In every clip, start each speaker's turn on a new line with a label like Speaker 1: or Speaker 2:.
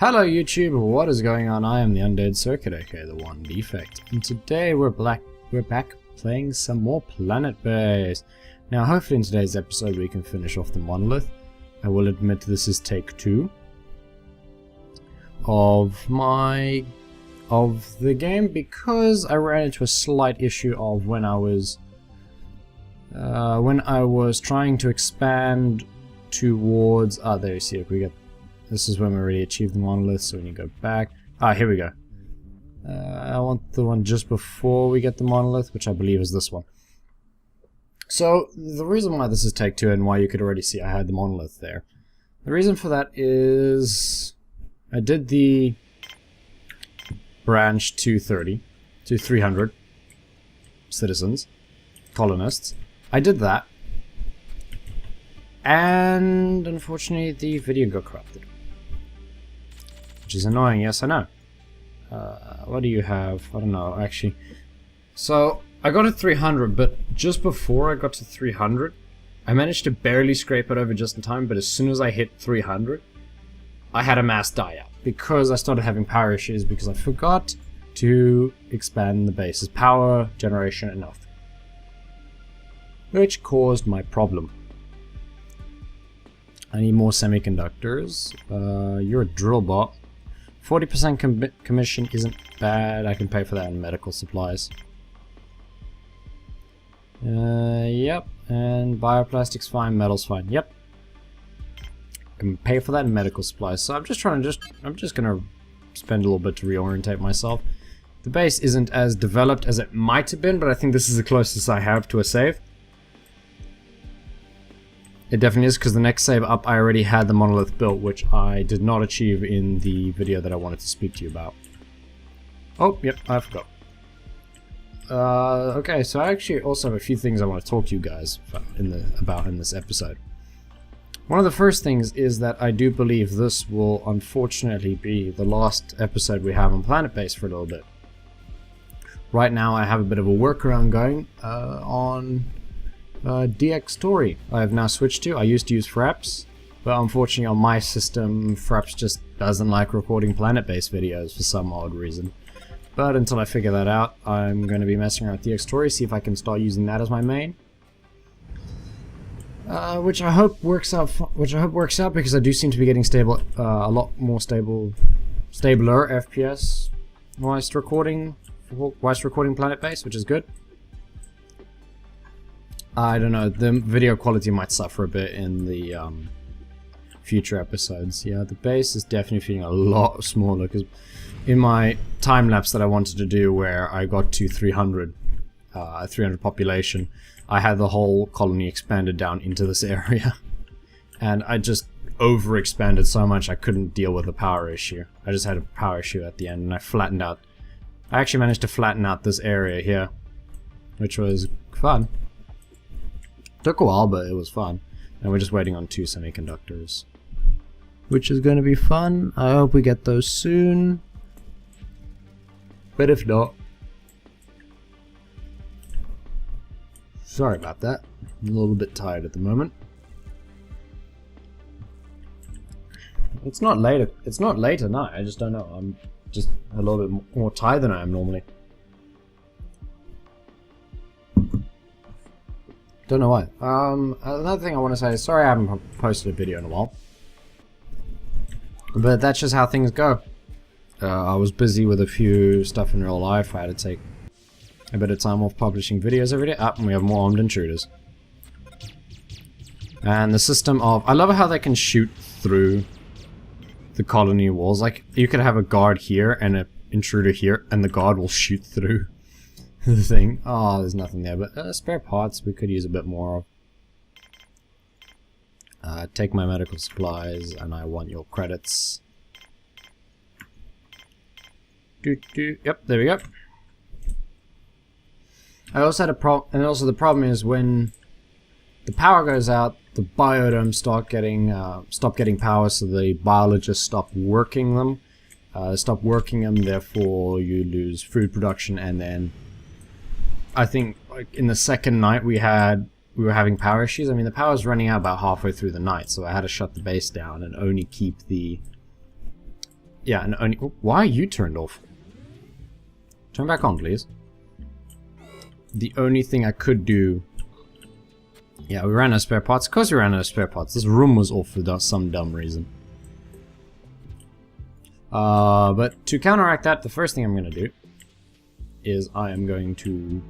Speaker 1: Hello YouTube, what is going on? I am the Undead Circuit, aka the One Defect, and today we're back playing some more Planetbase. Now hopefully in today's episode we can finish off the monolith. I will admit this is take 2 of the game because I ran into a slight issue of when I was trying to expand towards there you see it, we get this is when we already achieved the monolith, so when you go back... here we go. I want the one just before we get the monolith, which I believe is this one. So, the reason why this is take 2 and why you could already see I had the monolith there. The reason for that is... I did the branch to 300 citizens, colonists. I did that. And unfortunately the video got corrupted. Which is annoying, yes I know. What do you have? I don't know, actually. So, I got to 300, but just before I got to 300, I managed to barely scrape it over just in time, but as soon as I hit 300, I had a mass die out. Because I started having power issues, because I forgot to expand the base's power generation enough. Which caused my problem. I need more semiconductors. You're a drill bot. 40% commission isn't bad. I can pay for that in medical supplies. Yep. And bioplastics fine, metal's fine. Yep. I can pay for that in medical supplies. So I'm just gonna spend a little bit to reorientate myself. The base isn't as developed as it might have been, but I think this is the closest I have to a save. It definitely is, because the next save up I already had the monolith built, which I did not achieve in the video that I wanted to speak to you about. Oh, yep, I forgot. Okay, so I actually also have a few things I want to talk to you guys about in this episode. One of the first things is that I do believe this will unfortunately be the last episode we have on Planetbase for a little bit. Right now I have a bit of a workaround going on Dxtory. I have now switched to. I used to use fraps, but unfortunately on my system fraps just doesn't like recording Planetbase videos for some odd reason. But until I figure that out, I'm going to be messing around with Dxtory, see if I can start using that as my main. Which I hope works out. Because I do seem to be getting stable, a lot more stabler FPS whilst recording Planetbase, which is good. I don't know, the video quality might suffer a bit in the future episodes. Yeah, the base is definitely feeling a lot smaller, because in my time-lapse that I wanted to do where I got to 300 population, I had the whole colony expanded down into this area. And I just overexpanded so much I couldn't deal with the power issue. I just had a power issue at the end, and I flattened out. I actually managed to flatten out this area here, which was fun. Took a while, but it was fun. And we're just waiting on 2 semiconductors, which is going to be fun. I hope we get those soon. But if not... Sorry about that. I'm a little bit tired at the moment. It's not late. It's not late at night. I just don't know. I'm just a little bit more tired than I am normally. Don't know why. Another thing I want to say is sorry I haven't posted a video in a while. But that's just how things go. I was busy with a few stuff in real life. I had to take a bit of time off publishing videos every day. And we have more armed intruders. And the system of... I love how they can shoot through the colony walls. Like, you could have a guard here and an intruder here, and the guard will shoot through the thing. Oh, there's nothing there, but spare parts we could use a bit more of. Take my medical supplies, and I want your credits. Yep, there we go. I also had a problem, and also the problem is when the power goes out, the biodomes stop getting power, so the biologists stop working them. Therefore you lose food production, and then I think like in the second night we were having power issues. I mean, the power was running out about halfway through the night, so I had to shut the base down and only keep the Yeah, and only... Oh, why are you turned off? Turn back on, please. The only thing I could do... Yeah, we ran out of spare parts. Of course we ran out of spare parts. This room was off for some dumb reason. But to counteract that, the first thing I'm going to do is I am going to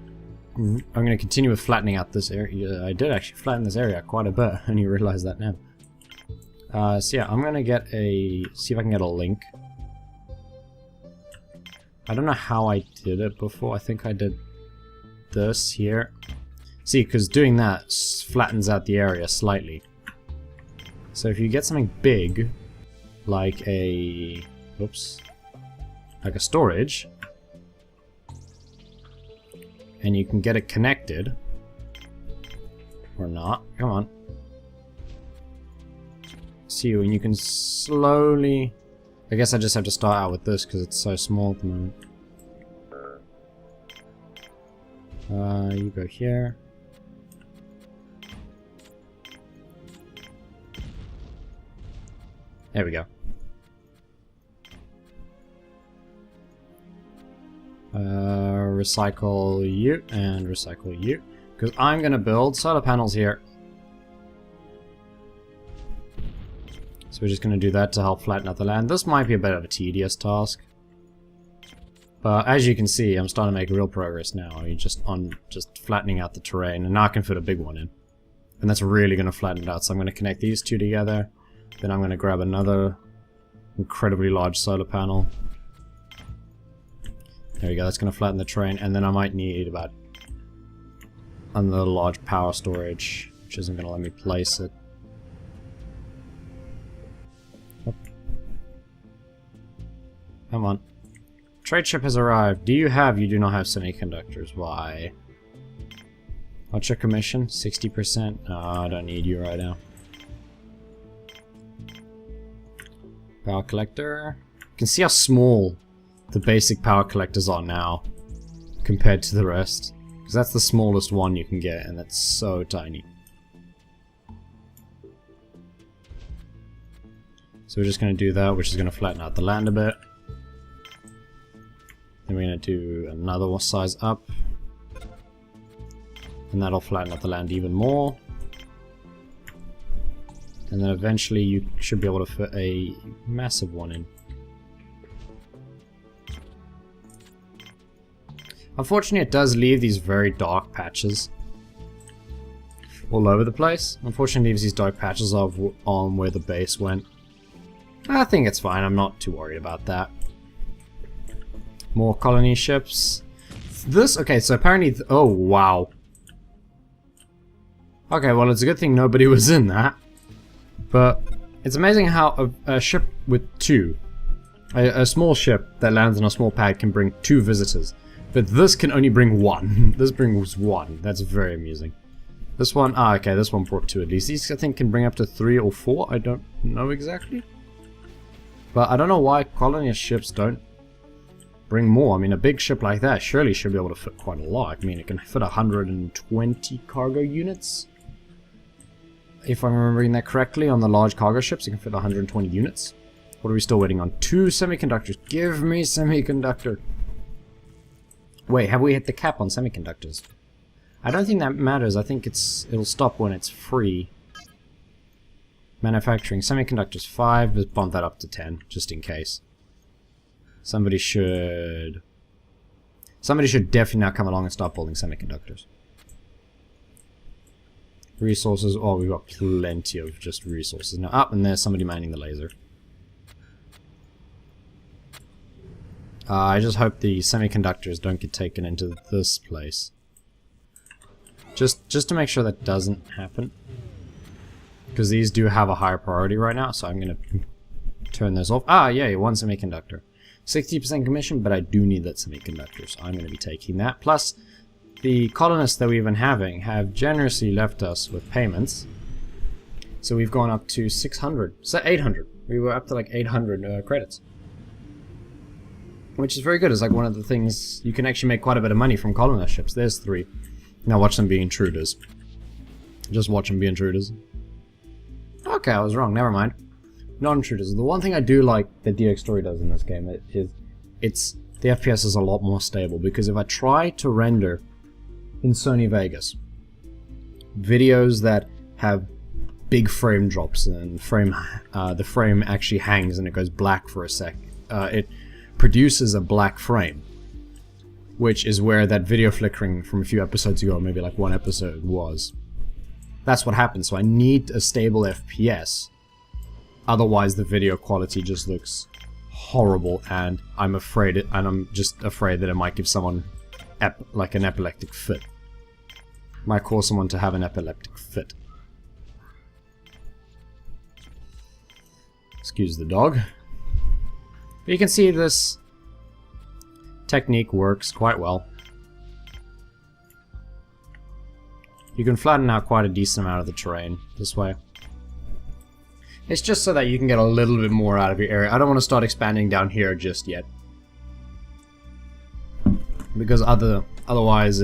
Speaker 1: continue with flattening out this area. I did actually flatten this area quite a bit, and you realize that now. So yeah, I'm going to get see if I can get a link. I don't know how I did it before. I think I did this here. See, because doing that flattens out the area slightly. So if you get something big, like a... Oops. Like a storage, and you can get it connected, or not, come on. See, and you can slowly... I guess I just have to start out with this because it's so small at the moment. You go here. There we go. Recycle you and recycle you, because I'm gonna build solar panels here. So we're just gonna do that to help flatten out the land. This might be a bit of a tedious task, but as you can see, I'm starting to make real progress now. You're just flattening out the terrain, and now I can fit a big one in, and that's really gonna flatten it out. So I'm gonna connect these two together. Then I'm gonna grab another incredibly large solar panel. There we go, that's going to flatten the terrain, and then I might need about another large power storage, which isn't going to let me place it. Oh. Come on. Trade ship has arrived. You do not have semiconductors. Why? What's your commission? 60%? No, I don't need you right now. Power collector. You can see how small the basic power collectors are now compared to the rest, because that's the smallest one you can get, and that's so tiny. So we're just going to do that, which is going to flatten out the land a bit. Then we're going to do another size up, and that'll flatten out the land even more. And then eventually you should be able to fit a massive one in. Unfortunately, it does leave these very dark patches all over the place. Unfortunately, it leaves these dark patches on where the base went. I think it's fine. I'm not too worried about that. More colony ships. Okay, so apparently... oh, wow. Okay, well, it's a good thing nobody was in that. But it's amazing how a ship with two... A small ship that lands on a small pad can bring 2 visitors. But this can only bring 1. This brings 1. That's very amusing. This one, okay, this one brought 2 at least. These I think can bring up to 3 or 4. I don't know exactly. But I don't know why colony ships don't bring more. I mean, a big ship like that surely should be able to fit quite a lot. I mean, it can fit 120 cargo units. If I'm remembering that correctly, on the large cargo ships, it can fit 120 units. What are we still waiting on? 2 semiconductors. Give me semiconductor. Wait, have we hit the cap on semiconductors? I don't think that matters. I think it'll stop when it's free. Manufacturing semiconductors 5. Let's bump that up to 10, just in case. Somebody should definitely now come along and start building semiconductors. Resources. Oh, we've got plenty of just resources now. Up, and there's somebody manning the laser. I just hope the semiconductors don't get taken into this place. Just to make sure that doesn't happen. Because these do have a higher priority right now, so I'm going to turn this off. Ah, yeah, 1 semiconductor. 60% commission, but I do need that semiconductor, so I'm going to be taking that. Plus, the colonists that we've been having have generously left us with payments. So we've gone up to 600. So 800. We were up to like 800 credits. Which is very good. It's like one of the things... You can actually make quite a bit of money from colonist ships. There's 3. Now watch them be intruders. Just watch them be intruders. Okay, I was wrong. Never mind. non-intruders. The one thing I do like that Dxtory does in this game is the FPS is a lot more stable, because if I try to render in Sony Vegas videos that have big frame drops and the frame actually hangs and it goes black for a sec, it produces a black frame, which is where that video flickering from a few episodes ago, maybe like one episode, was. That's what happens. So I need a stable FPS, otherwise the video quality just looks horrible, and I'm just afraid that it might give someone like an epileptic fit. Might cause someone to have an epileptic fit. Excuse the dog. But you can see this technique works quite well. You can flatten out quite a decent amount of the terrain this way. It's just so that you can get a little bit more out of your area. I don't want to start expanding down here just yet, because otherwise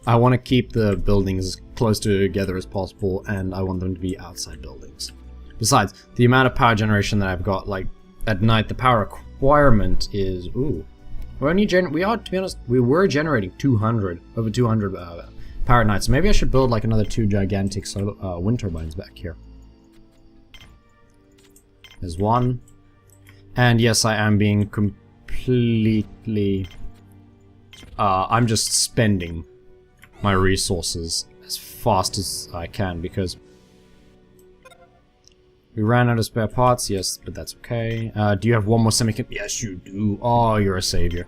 Speaker 1: I want to keep the buildings as close together as possible, and I want them to be outside buildings. Besides, the amount of power generation that I've got, like at night, the power requirement is to be honest, we were generating over 200 power at night. So maybe I should build like another 2 gigantic wind turbines back here. There's one, and yes, I am being completely. I'm just spending my resources as fast as I can, because we ran out of spare parts. Yes, but that's okay. Do you have one more semiconductor? Yes, you do. Oh, you're a savior.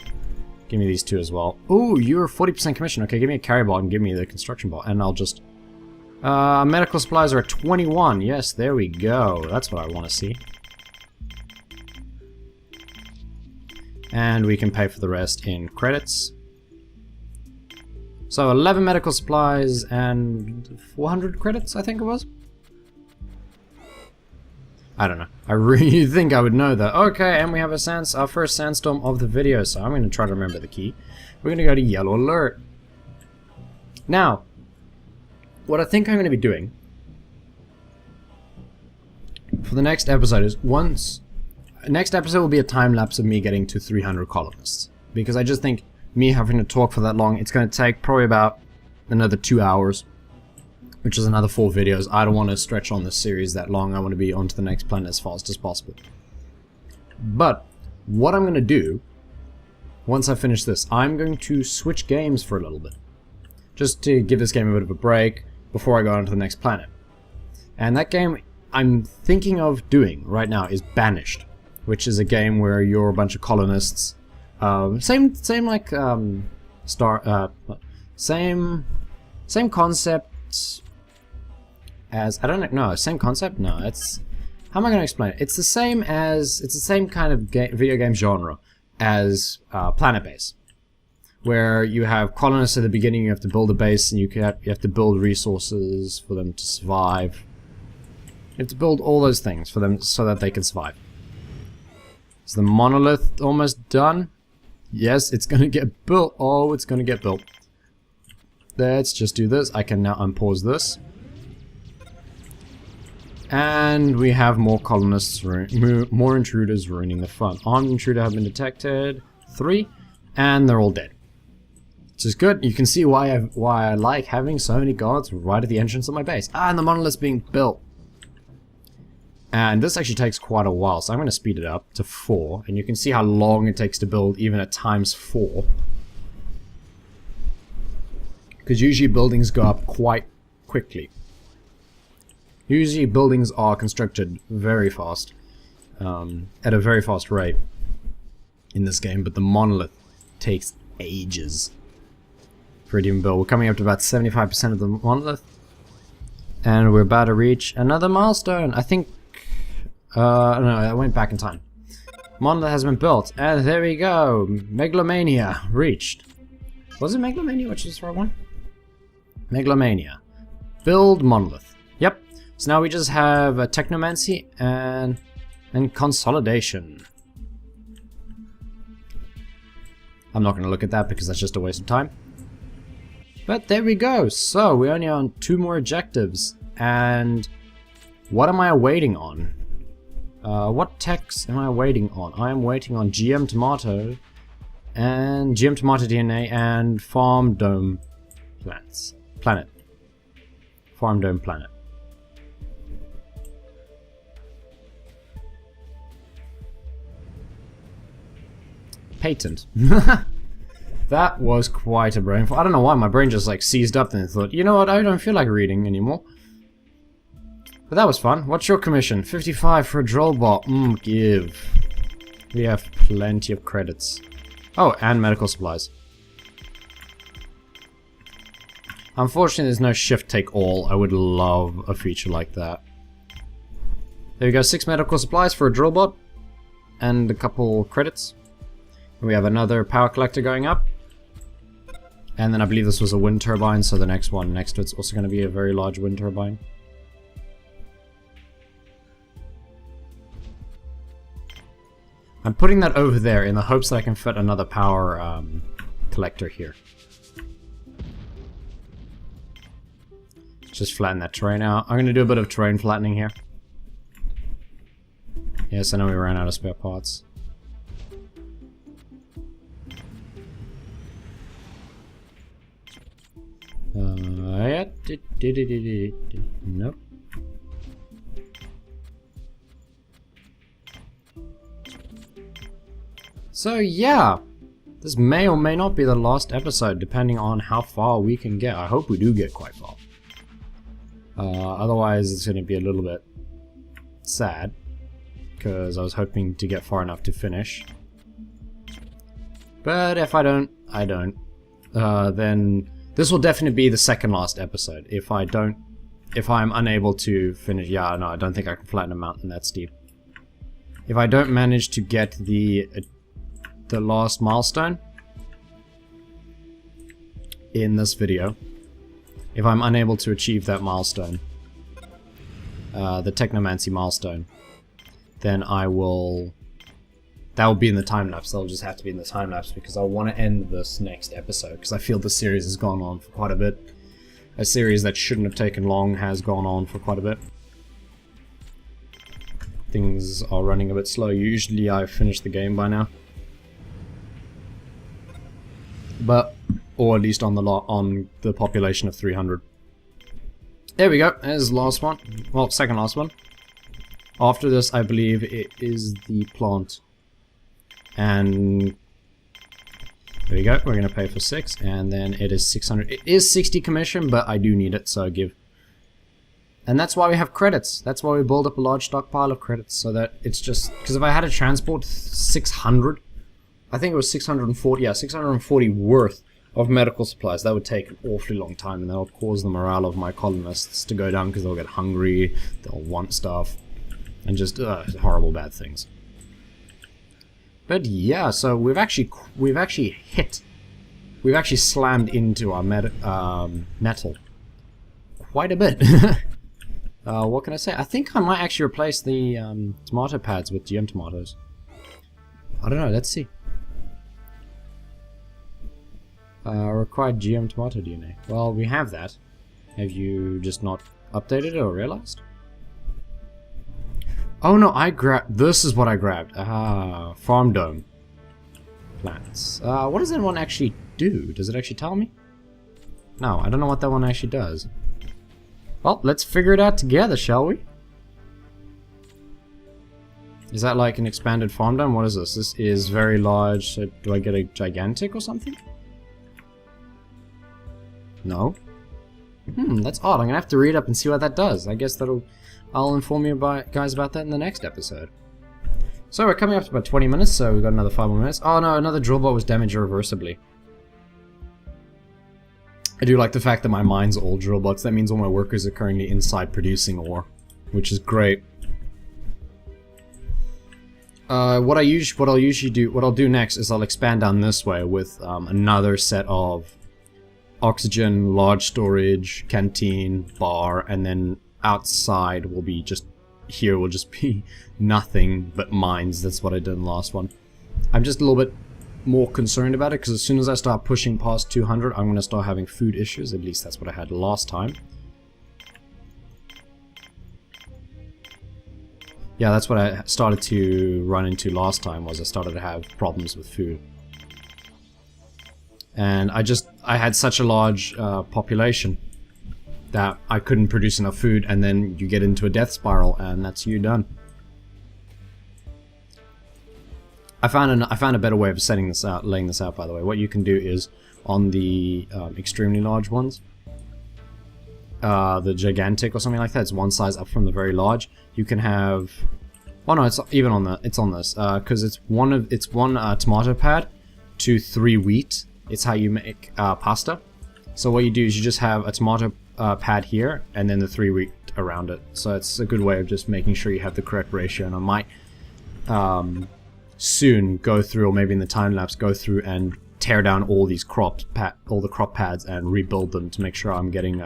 Speaker 1: Give me these 2 as well. Oh, you're 40% commission. Okay, give me a carry bot and give me the construction bot, and I'll just. Medical supplies are at 21. Yes, there we go. That's what I want to see. And we can pay for the rest in credits. So 11 medical supplies and 400 credits, I think it was. I don't know. I really think I would know that. Okay, and we have our first sandstorm of the video, so I'm going to try to remember the key. We're going to go to yellow alert. Now, what I think I'm going to be doing for the next episode is next episode will be a time lapse of me getting to 300 colonists, because I just think me having to talk for that long, it's going to take probably about another 2 hours, which is another 4 videos. I don't want to stretch on this series that long. I want to be on to the next planet as fast as possible. But what I'm going to do once I finish this, I'm going to switch games for a little bit, just to give this game a bit of a break before I go on to the next planet. And that game I'm thinking of doing right now is Banished, which is a game where you're a bunch of colonists. Same concept as, I don't know, same concept? No, it's, how am I going to explain it? It's the same kind of video game genre as Planetbase, where you have colonists at the beginning. You have to build a base, and you have to build resources for them to survive. You have to build all those things for them so that they can survive. Is the monolith almost done? Yes, it's going to get built. Oh, it's going to get built. Let's just do this. I can now unpause this. And we have more colonists, more intruders ruining the fun. Armed intruder have been detected. 3. And they're all dead. Which is good. You can see why I like having so many guards right at the entrance of my base. Ah, and the monolith's being built. And this actually takes quite a while, so I'm going to speed it up to 4. And you can see how long it takes to build, even at ×4. Because usually buildings go up quite quickly. Usually buildings are constructed very fast, at a very fast rate in this game, but the monolith takes ages for it to even build. We're coming up to about 75% of the monolith, and we're about to reach another milestone. I think, no, I went back in time. Monolith has been built, and there we go. Megalomania reached. Was it Megalomania, which is the right one? Megalomania. Build monolith. Yep. So now we just have a technomancy and consolidation. I'm not going to look at that because that's just a waste of time. But there we go. So we're only on 2 more objectives. And what am I waiting on? What techs am I waiting on? I am waiting on GM Tomato and GM Tomato DNA and Farm Dome Planet. Farm Dome Planet. Patent. That was quite a brain. I don't know why my brain just like seized up and thought, you know what, I don't feel like reading anymore. But that was fun. What's your commission? 55 for a droll bot. Give. We have plenty of credits. Oh, and medical supplies. Unfortunately, there's no shift take all. I would love a feature like that. There we go, 6 medical supplies for a drill bot. And a couple credits. We have another power collector going up. And then I believe this was a wind turbine, so the next one next to it's also going to be a very large wind turbine. I'm putting that over there in the hopes that I can fit another power collector here. Just flatten that terrain out. I'm going to do a bit of terrain flattening here. Yes, I know we ran out of spare parts. Yeah, nope. So yeah, this may or may not be the last episode, depending on how far we can get. I hope we do get quite far. Otherwise, it's going to be a little bit sad, because I was hoping to get far enough to finish. But if I don't, I don't. Then this will definitely be the second last episode. If I'm unable to finish, yeah, no, I don't think I can flatten a mountain that steep. If I don't manage to get the last milestone in this video, if I'm unable to achieve that milestone, the Technomancy milestone, then I will... That will be in the time-lapse. That'll just have to be in the time-lapse because I want to end this next episode because I feel the series has gone on for quite a bit. A series that shouldn't have taken long has gone on for quite a bit. Things are running a bit slow. Usually I've finished the game by now. But, or at least on the population of 300. There we go. There's the last one. Well, second last one. After this, I believe it is the plant. And there we go. We're going to pay for 6, and then it is 600. It is 60 commission, but I do need it, so give. And that's why we have credits. That's why we build up a large stockpile of credits, so that it's just... Because if I had to transport 600, I think it was 640, yeah, 640 worth of medical supplies, that would take an awfully long time, and that would cause the morale of my colonists to go down because they'll get hungry, they'll want stuff, and just horrible bad things. But yeah, so we've actually slammed into our metal quite a bit. What can I say? I think I might actually replace the tomato pads with GM tomatoes. I don't know, let's see. Required GM tomato DNA. Well, we have that. Have you just not updated it or realized? Oh no, this is what I grabbed. Ah, Farm Dome plants. What does that one actually do? Does it actually tell me? No, I don't know what that one actually does. Well, let's figure it out together, shall we? Is that like an expanded farm dome? What is this? This is very large, so do I get a gigantic or something? No? That's odd. I'm gonna have to read up and see what that does. I guess I'll inform you guys about that in the next episode. So we're coming up to about 20 minutes, so we've got another 5 more minutes. Oh no, another drill bot was damaged irreversibly. I do like the fact that my mine's all drill bots. That means all my workers are currently inside producing ore, which is great. What I'll do next is I'll expand down this way with another set of oxygen, large storage, canteen, bar, and then outside will be just be nothing but mines. That's what I did in the last one. I'm just a little bit more concerned about it because as soon as I start pushing past 200, I'm going to start having food issues. At least that's what I had last time. Yeah, that's what I started to run into last time, was I started to have problems with food. And I had such a large population that I couldn't produce enough food, and then you get into a death spiral, and that's you done. I found a better way of laying this out, by the way. What you can do is, on the extremely large ones, the gigantic or something like that, it's one size up from the very large. You can have, oh no, it's even on the, it's on this, because it's one tomato pad to 3 wheat. It's how you make pasta. So what you do is you just have a tomato pad here, and then the 3 wheat around it. So it's a good way of just making sure you have the correct ratio. And I might soon go through, or maybe in the time lapse, go through and tear down all these crop pads and rebuild them to make sure I'm getting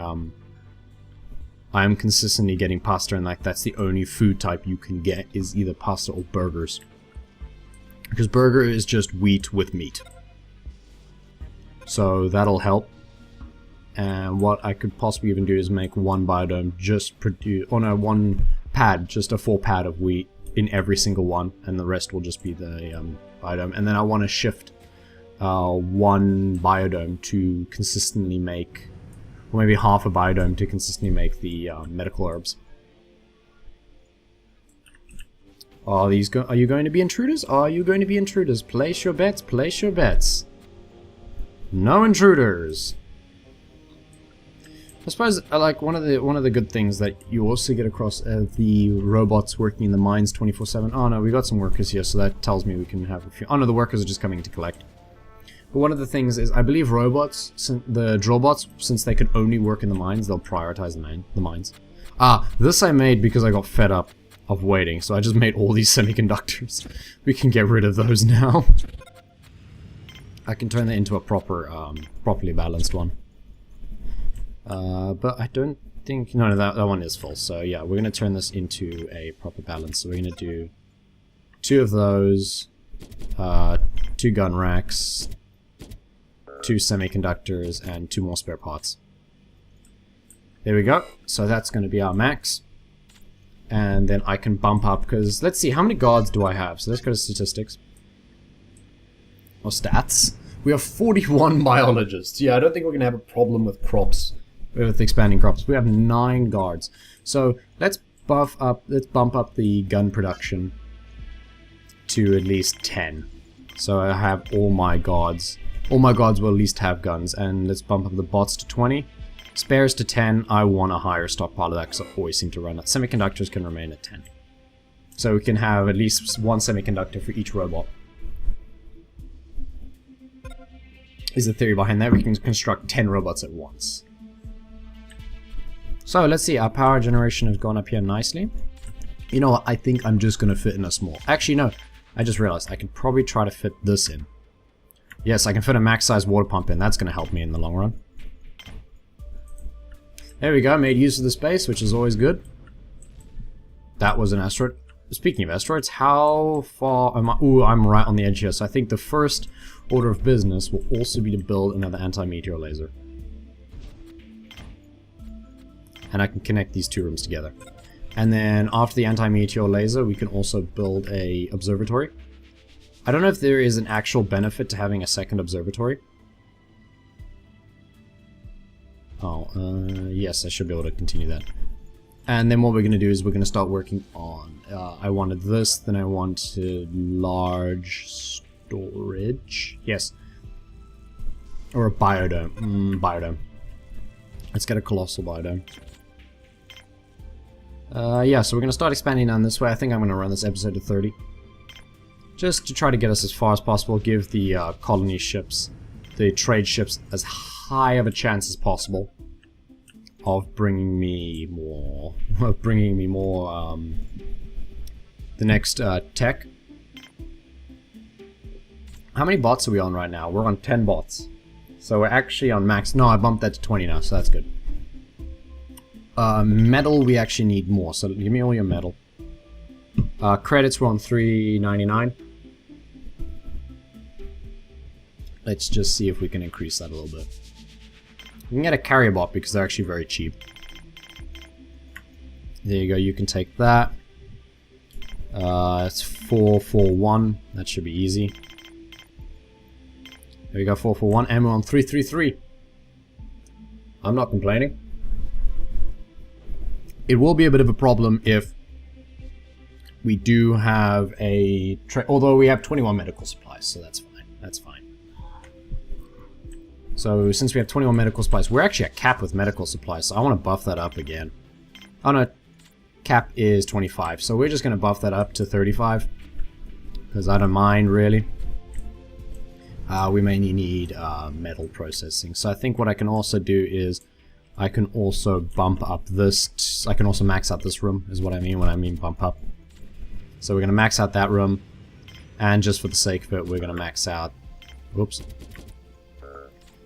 Speaker 1: I am consistently getting pasta, and like that's the only food type you can get is either pasta or burgers, because burger is just wheat with meat. So that'll help. And what I could possibly even do is make one biodome, just produce, oh no, one pad, just a 4 pad of wheat in every single one, and the rest will just be the biodome. And then I want to shift one biodome to consistently make, or maybe half a biodome to consistently make the medical herbs. Are you going to be intruders? Are you going to be intruders? Place your bets, place your bets. No intruders. I suppose like one of the good things that you also get across the robots working in the mines 24/7. Oh no, we got some workers here, so that tells me we can have a few. Oh no, the workers are just coming to collect. But one of the things is, I believe robots, the drillbots, since they could only work in the mines, they'll prioritize the mines. This I made because I got fed up of waiting, so I just made all these semiconductors. We can get rid of those now. I can turn that into a properly balanced one. But I don't think... No, that one is full. So yeah, we're going to turn this into a proper balance. So we're going to do 2 of those, 2 gun racks, 2 semiconductors, and 2 more spare parts. There we go. So that's going to be our max. And then I can bump up, because let's see, how many guards do I have? So let's go to statistics. Or stats. We have 41 biologists. Yeah, I don't think we're going to have a problem with crops. With expanding crops. We have 9 guards. So let's bump up the gun production to at least 10. So I have all my guards. All my guards will at least have guns. And let's bump up the bots to 20. Spares to 10. I want a higher stockpile of that because I always seem to run that. Semiconductors can remain at 10. So we can have at least 1 semiconductor for each robot. Is the theory behind that. We can construct 10 robots at once. So let's see, our power generation has gone up here nicely. You know what, I think I'm just going to fit in a small... Actually no, I just realized I could probably try to fit this in. Yes, I can fit a max size water pump in, that's going to help me in the long run. There we go, made use of the space, which is always good. That was an asteroid. Speaking of asteroids, how far am I? Ooh, I'm right on the edge here, so I think the first order of business will also be to build another anti-meteor laser. And I can connect these 2 rooms together. And then after the anti-meteor laser, we can also build a observatory. I don't know if there is an actual benefit to having a second observatory. Oh, yes, I should be able to continue that. And then what we're going to do is we're going to start working on... I wanted this, then I wanted large storage. Yes. Or a biodome. Biodome. Let's get a colossal biodome. Yeah, so we're going to start expanding down this way. I think I'm going to run this episode to 30. Just to try to get us as far as possible, give the colony ships, the trade ships, as high of a chance as possible of bringing me more, the next tech. How many bots are we on right now? We're on 10 bots. So we're actually on max. No, I bumped that to 20 now, so that's good. Metal, we actually need more, so give me all your metal. Credits, we're on 399. Let's just see if we can increase that a little bit. We can get a carrier bot because they're actually very cheap. There you go, you can take that. It's 441. That should be easy. There we go, 441. Ammo on 333. I'm not complaining. It will be a bit of a problem if we do have a... although we have 21 medical supplies, so that's fine. That's fine. So since we have 21 medical supplies, we're actually at cap with medical supplies, so I want to buff that up again. Oh no, cap is 25, so we're just going to buff that up to 35. Because I don't mind, really. We may need metal processing. So I think what I can also do is I can also bump up this. I can also max out this room, is what I mean when I mean bump up. So we're going to max out that room. And just for the sake of it, we're going to max out... Whoops.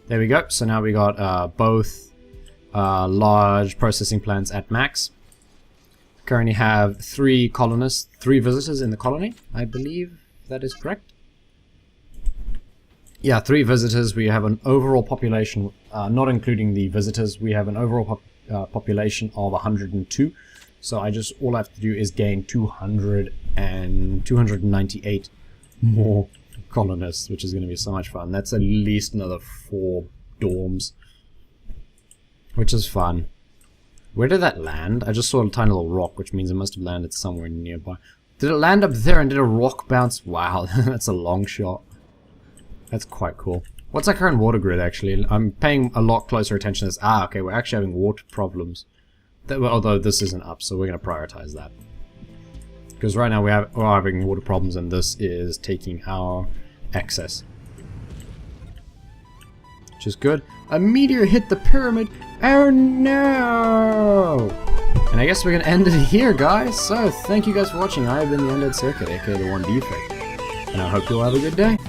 Speaker 1: There we go. So now we got both large processing plants at max. Currently have 3 colonists, 3 visitors in the colony. I believe that is correct. Yeah, 3 visitors. We have an overall population, not including the visitors, we have an overall population of 102. So all I have to do is gain 298 more colonists, which is going to be so much fun. That's at least another 4 dorms, which is fun. Where did that land? I just saw a tiny little rock, which means it must have landed somewhere nearby. Did it land up there and did a rock bounce? Wow, that's a long shot. That's quite cool. What's our current water grid, actually? I'm paying a lot closer attention to this. Ah, okay, we're actually having water problems. Although this isn't up, so we're going to prioritize that. Because right now we're having water problems, and this is taking our excess. Which is good. A meteor hit the pyramid! Oh no! And I guess we're going to end it here, guys. So, thank you guys for watching. I have been the Undead Circuit, aka the One Defect. And I hope you'll have a good day.